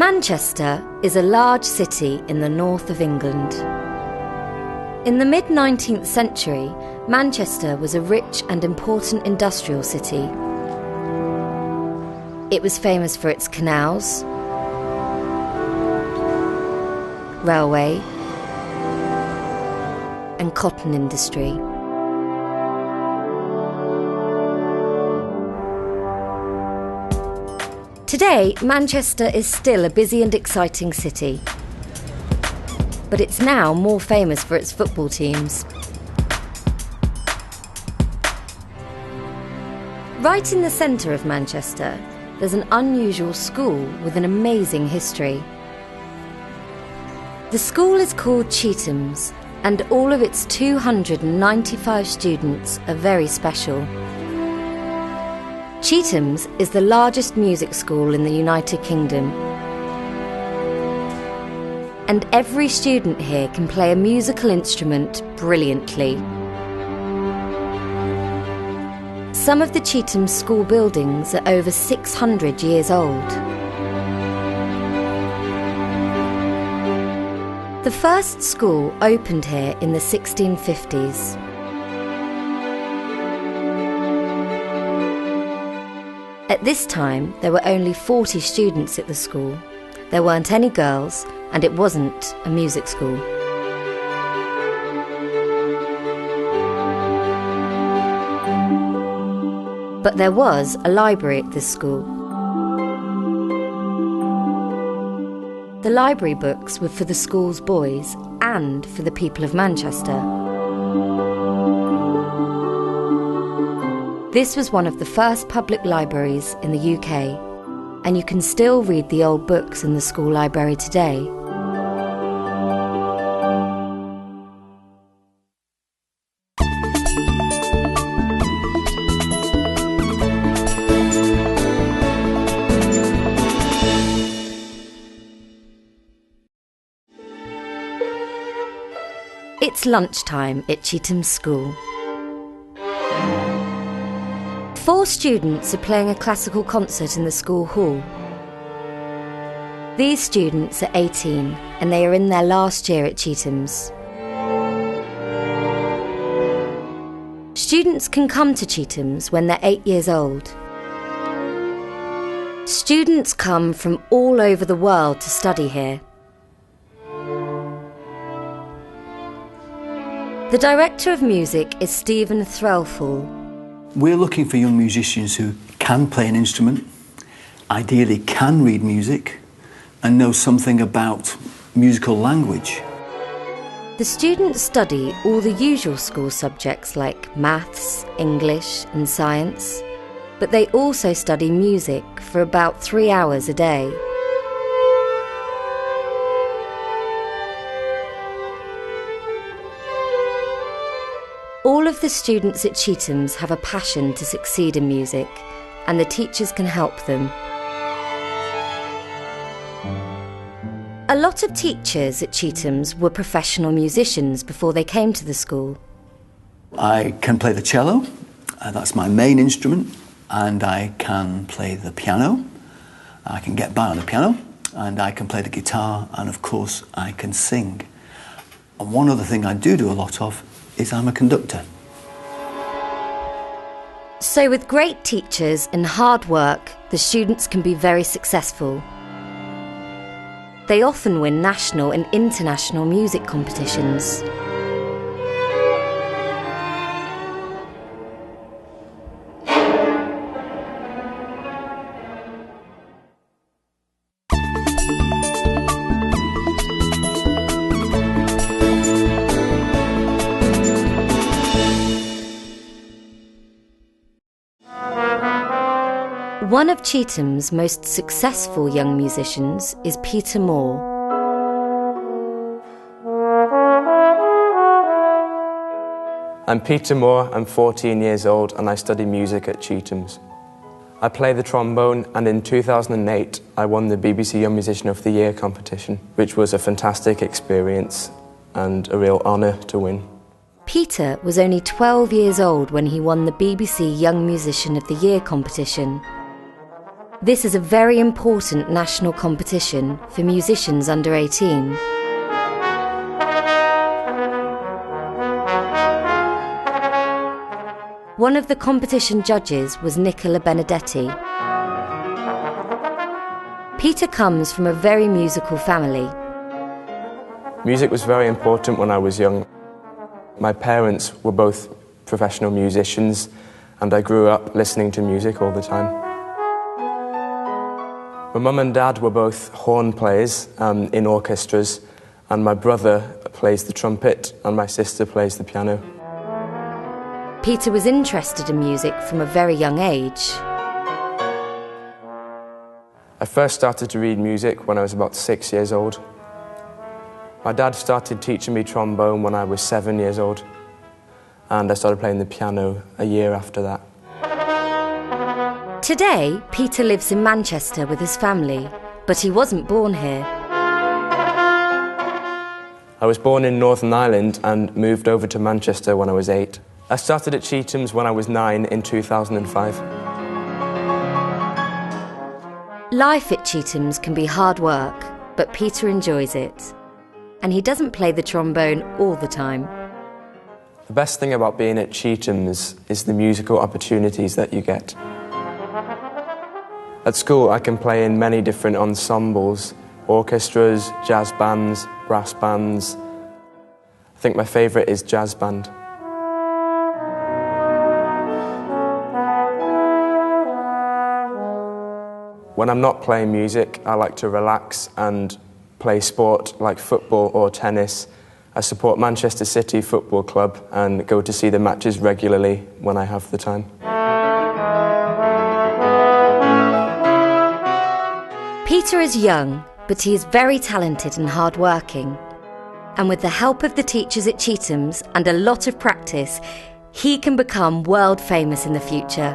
Manchester is a large city in the north of England. In the mid-19th century, Manchester was a rich and important industrial city. It was famous for its canals, railway, and cotton industry. Today, Manchester is still a busy and exciting city, but it's now more famous for its football teams. Right in the centre of Manchester, there's an unusual school with an amazing history. The school is called Chetham's, and all of its 295 students are very special. Chetham's is the largest music school in the United Kingdom. And every student here can play a musical instrument brilliantly. Some of the Chetham's school buildings are over 600 years old. The first school opened here in the 1650s. At this time, there were only 40 students at the school. There weren't any girls, and it wasn't a music school. But there was a library at this school. The library books were for the school's boys and for the people of Manchester. This was one of the first public libraries in the UK, and you can still read the old books in the school library today. It's lunchtime at Chetham's school. 4 students are playing a classical concert in the school hall. These students are 18 and they are in their last year at Chetham's. Students can come to Chetham's when they're 8 years old. Students come from all over the world to study here. The director of music is Stephen Threlfall. We're looking for young musicians who can play an instrument, ideally can read music, and know something about musical language. The students study all the usual school subjects like maths, English and science, but they also study music for about 3 hours a day. All of the students at Chetham's have a passion to succeed in music, and the teachers can help them. A lot of teachers at Chetham's were professional musicians before they came to the school. I can play the cello, that's my main instrument, and I can play the piano. I can get by on the piano, and I can play the guitar, and of course I can sing. And one other thing I do a lot of is I'm a conductor. So with great teachers and hard work, the students can be very successful. They often win national and international music competitions. One of Chetham's most successful young musicians is Peter Moore. I'm Peter Moore, I'm 14 years old and I study music at Chetham's. I play the trombone and in 2008 I won the BBC Young Musician of the Year competition, which was a fantastic experience and a real honour to win. Peter was only 12 years old when he won the BBC Young Musician of the Year competition. This is a very important national competition for musicians under 18. One of the competition judges was Nicola Benedetti. Peter comes from a very musical family. Music was very important when I was young. My parents were both professional musicians, and I grew up listening to music all the time. My mum and dad were both horn players in orchestras, and my brother plays the trumpet and my sister plays the piano. Peter was interested in music from a very young age. I first started to read music when I was about 6 years old. My dad started teaching me trombone when I was 7 years old, and I started playing the piano a year after that. Today, Peter lives in Manchester with his family, but he wasn't born here. I was born in Northern Ireland and moved over to Manchester when I was 8. I started at Chetham's when I was 9 in 2005. Life at Chetham's can be hard work, but Peter enjoys it. And he doesn't play the trombone all the time. The best thing about being at Chetham's is the musical opportunities that you get. At school, I can play in many different ensembles, orchestras, jazz bands, brass bands. I think my favourite is jazz band. When I'm not playing music, I like to relax and play sport like football or tennis. I support Manchester City Football Club and go to see the matches regularly when I have the time. Peter is young, but he is very talented and hard-working. And with the help of the teachers at Chetham's and a lot of practice, he can become world famous in the future.